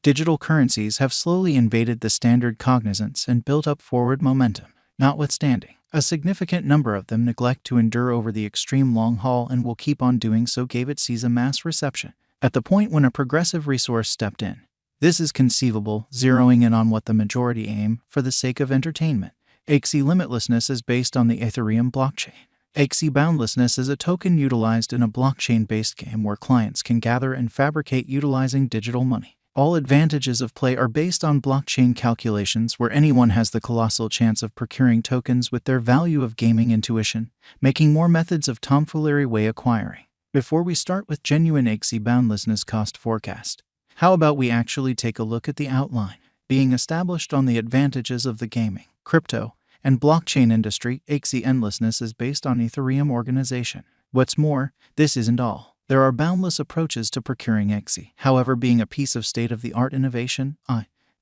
Digital currencies have slowly invaded the standard cognizance and built up forward momentum. Notwithstanding, a significant number of them neglect to endure over the extreme long haul and will keep on doing so gave it sees a mass reception at the point when a progressive resource stepped in. This is conceivable, zeroing in on what the majority aim for the sake of entertainment. Axie limitlessness is based on the Ethereum blockchain. Axie boundlessness is a token utilized in a blockchain-based game where clients can gather and fabricate utilizing digital money. All advantages of play are based on blockchain calculations where anyone has the colossal chance of procuring tokens with their value of gaming intuition, making more methods of tomfoolery way acquiring. Before we start with genuine Axie boundlessness cost forecast, how about we actually take a look at the outline? Being established on the advantages of the gaming, crypto, and blockchain industry, Axie endlessness is based on Ethereum organization. What's more, this isn't all. There are boundless approaches to procuring Axie. However, being a piece of state-of-the-art innovation,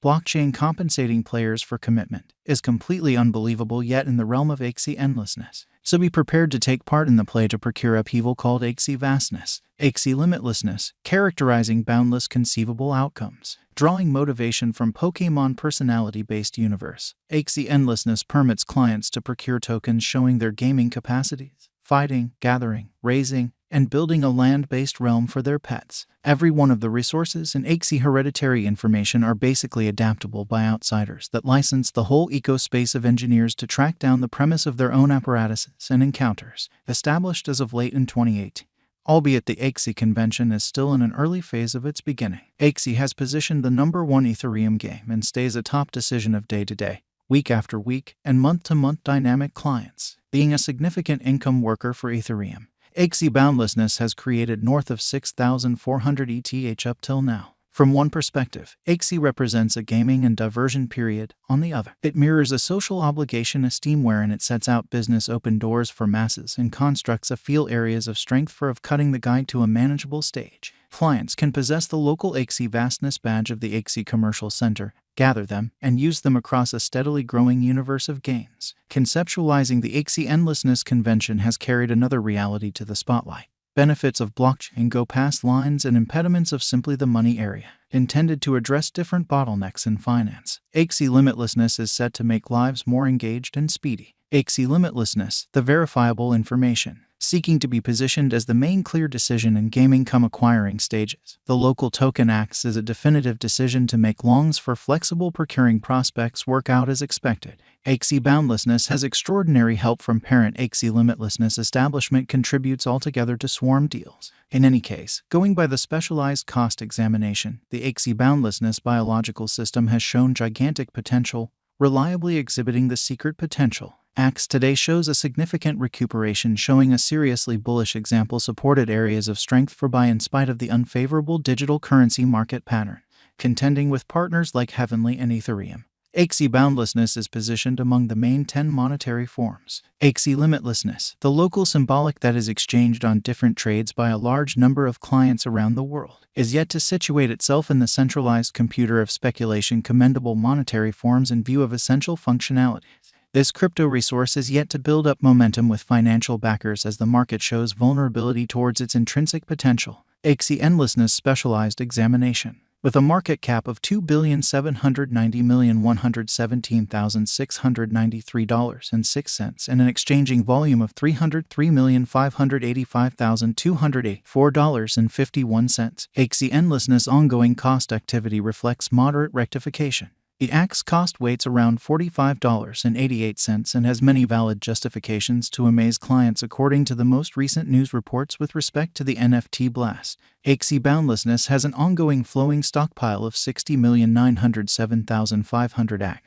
blockchain compensating players for commitment is completely unbelievable yet in the realm of Axie endlessness. So be prepared to take part in the play to procure upheaval called Axie vastness, Axie limitlessness, characterizing boundless conceivable outcomes. Drawing motivation from Pokémon personality-based universe, Axie endlessness permits clients to procure tokens showing their gaming capacities, fighting, gathering, raising, and building a land-based realm for their pets. Every one of the resources in Axie hereditary information are basically adaptable by outsiders that license the whole ecospace of engineers to track down the premise of their own apparatuses and encounters, established as of late in 2018. Albeit the Axie convention is still in an early phase of its beginning. Axie has positioned the #1 Ethereum game and stays a top decision of day-to-day, week after week, and month-to-month dynamic clients. Being a significant income worker for Ethereum, Axie boundlessness has created north of 6,400 ETH up till now. From one perspective, Axie represents a gaming and diversion period. On the other, it mirrors a social obligation esteem wherein it sets out business open doors for masses and constructs a feel areas of strength for of cutting the guide to a manageable stage. Clients can possess the local Axie vastness badge of the Axie Commercial Center, gather them, and use them across a steadily growing universe of games. Conceptualizing the Axie endlessness convention has carried another reality to the spotlight. Benefits of blockchain go past lines and impediments of simply the money area, intended to address different bottlenecks in finance. Axie limitlessness is set to make lives more engaged and speedy. Axie limitlessness, the verifiable information, seeking to be positioned as the main clear decision in gaming come acquiring stages. The local token acts as a definitive decision to make longs for flexible procuring prospects work out as expected. Axie boundlessness has extraordinary help from parent Axie limitlessness establishment contributes altogether to swarm deals. In any case, going by the specialized cost examination, the Axie boundlessness biological system has shown gigantic potential, reliably exhibiting the secret potential. Axie today shows a significant recuperation showing a seriously bullish example supported areas of strength for buy in spite of the unfavorable digital currency market pattern, contending with partners like Heavenly and Ethereum. Axie boundlessness is positioned among the main 10 monetary forms. Axie limitlessness, the local symbolic that is exchanged on different trades by a large number of clients around the world, is yet to situate itself in the centralized computer of speculation commendable monetary forms in view of essential functionalities. This crypto resource is yet to build up momentum with financial backers as the market shows vulnerability towards its intrinsic potential. Axie endlessness specialized examination. With a market cap of $2,790,117,693.06 and an exchanging volume of $303,585,284.51, Axie endlessness ongoing cost activity reflects moderate rectification. The Axie cost weights around $45.88 and has many valid justifications to amaze clients according to the most recent news reports with respect to the NFT blast. Axie boundlessness has an ongoing flowing stockpile of 60,907,500 Axie,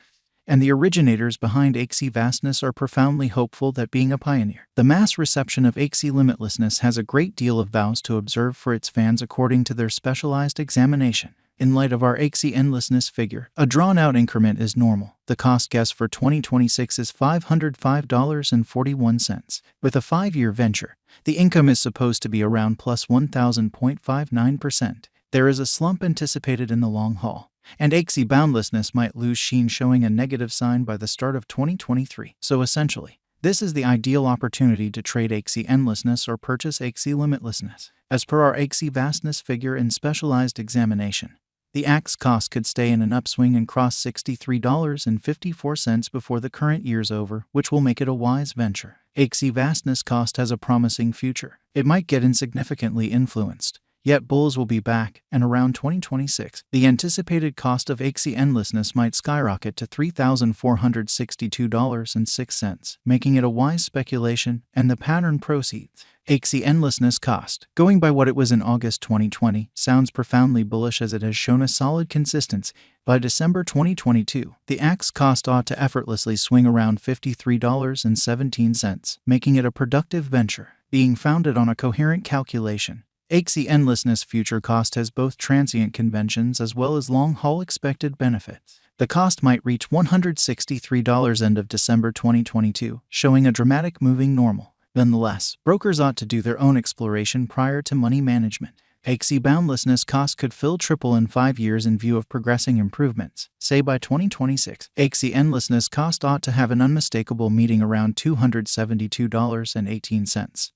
and the originators behind Axie vastness are profoundly hopeful that being a pioneer. The mass reception of Axie limitlessness has a great deal of vows to observe for its fans according to their specialized examination. In light of our Axie endlessness figure, a drawn-out increment is normal. The cost guess for 2026 is $505.41. With a 5-year venture, the income is supposed to be around plus 1,000.59%. There is a slump anticipated in the long haul, and Axie boundlessness might lose sheen showing a negative sign by the start of 2023. So essentially, this is the ideal opportunity to trade Axie endlessness or purchase Axie limitlessness. As per our Axie vastness figure in specialized examination, the Axie cost could stay in an upswing and cross $63.54 before the current year's over, which will make it a wise venture. Axie vastness cost has a promising future. It might get insignificantly influenced, yet bulls will be back, and around 2026, the anticipated cost of Axie endlessness might skyrocket to $3,462.06, making it a wise speculation, and the pattern proceeds. Axie endlessness cost, going by what it was in August 2020, sounds profoundly bullish as it has shown a solid consistency. By December 2022, the Axie cost ought to effortlessly swing around $53.17, making it a productive venture, being founded on a coherent calculation. Axie endlessness future cost has both transient conventions as well as long-haul expected benefits. The cost might reach $163 end of December 2022, showing a dramatic moving normal. Nonetheless, brokers ought to do their own exploration prior to money management. Axie boundlessness cost could triple in 5 years in view of progressing improvements. Say by 2026, Axie endlessness cost ought to have an unmistakable meeting around $272.18.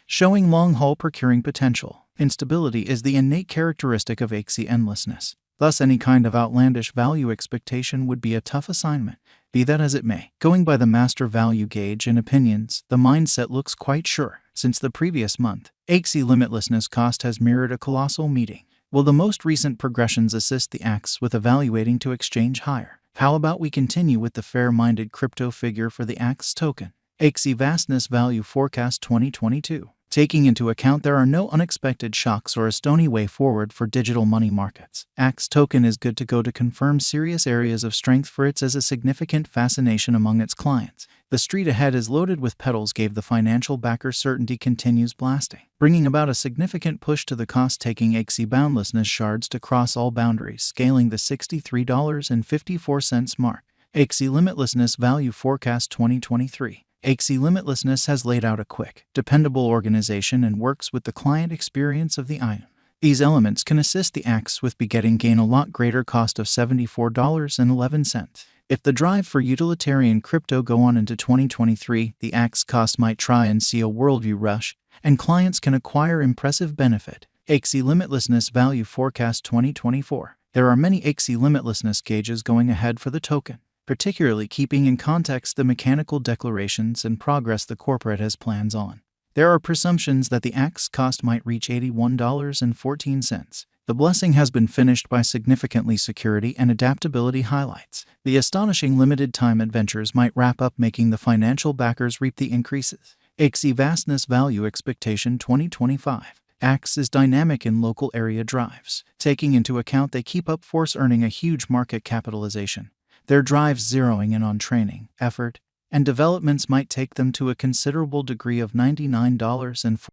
Showing long-haul procuring potential. Instability is the innate characteristic of Axie endlessness. Thus, any kind of outlandish value expectation would be a tough assignment. Be that as it may, going by the master value gauge and opinions, the mindset looks quite sure. Since the previous month, Axie limitlessness cost has mirrored a colossal meeting. Will the most recent progressions assist the Axie with evaluating to exchange higher? How about we continue with the fair-minded crypto figure for the Axie token? Axie vastness value forecast 2022. Taking into account there are no unexpected shocks or a stony way forward for digital money markets, Axie token is good to go to confirm serious areas of strength for its as a significant fascination among its clients. The street ahead is loaded with petals gave the financial backer certainty continues blasting, bringing about a significant push to the cost-taking Axie boundlessness shards to cross all boundaries, scaling the $63.54 mark. Axie limitlessness value forecast 2023. Axie limitlessness has laid out a quick, dependable organization and works with the client experience of the item. These elements can assist the Axie with begetting gain a lot greater cost of $74.11. If the drive for utilitarian crypto go on into 2023, the Axie cost might try and see a worldview rush, and clients can acquire impressive benefit. Axie limitlessness value forecast 2024. There are many Axie limitlessness gauges going ahead for the token, particularly keeping in context the mechanical declarations and progress the corporate has plans on. There are presumptions that the Axie cost might reach $81.14. The blessing has been finished by significantly security and adaptability highlights. The astonishing limited time adventures might wrap up making the financial backers reap the increases. Axie vastness value expectation 2025. Axie is dynamic in local area drives, taking into account they keep up force earning a huge market capitalization. Their drives zeroing in on training, effort, and developments might take them to a considerable degree of $99.40